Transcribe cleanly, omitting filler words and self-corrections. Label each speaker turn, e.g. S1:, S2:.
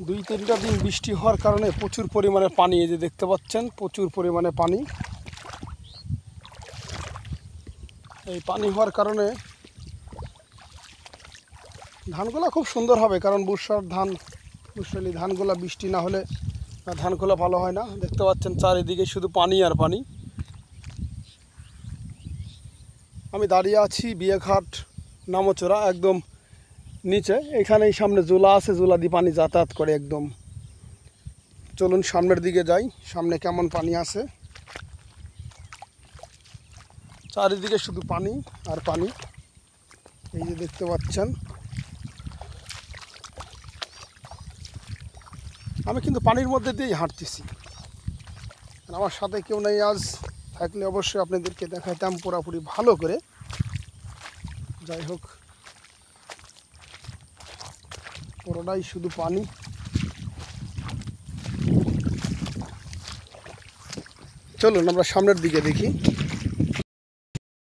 S1: 2-3টা দিন বৃষ্টি হওয়ার কারণে প্রচুর পরিমাণে পানি, এই যে দেখতে পাচ্ছেন প্রচুর পরিমাণে পানি। এই পানি হওয়ার কারণে ধানগুলো খুব সুন্দর হবে, কারণ বর্ষার ধান, বর্ষালি ধানগুলো বৃষ্টি না হলে ধানগুলো ভালো হয় না। দেখতে পাচ্ছেন চারিদিকে শুধু পানি আর পানি। আমি দাঁড়িয়ে আছি বিয়েঘাট নামচড়া একদম নিচে, এখানেই সামনে জোলা আছে, জোলা দিয়ে পানি যাতায়াত করে একদম। চলুন সামনের দিকে যাই, সামনে কেমন পানি আছে। চারিদিকে শুধু পানি আর পানি, এই যে দেখতে পাচ্ছেন। আমি কিন্তু পানির মধ্যে দিয়েই হাঁটতেছি, আমার সাথে কেউ নেই আজ, থাকলে অবশ্যই আপনাদেরকে দেখাতাম পুরোপুরি ভালো করে। যাই হোক, পুরোটাই শুধু পানি। চলুন আমরা সামনের দিকে দেখি।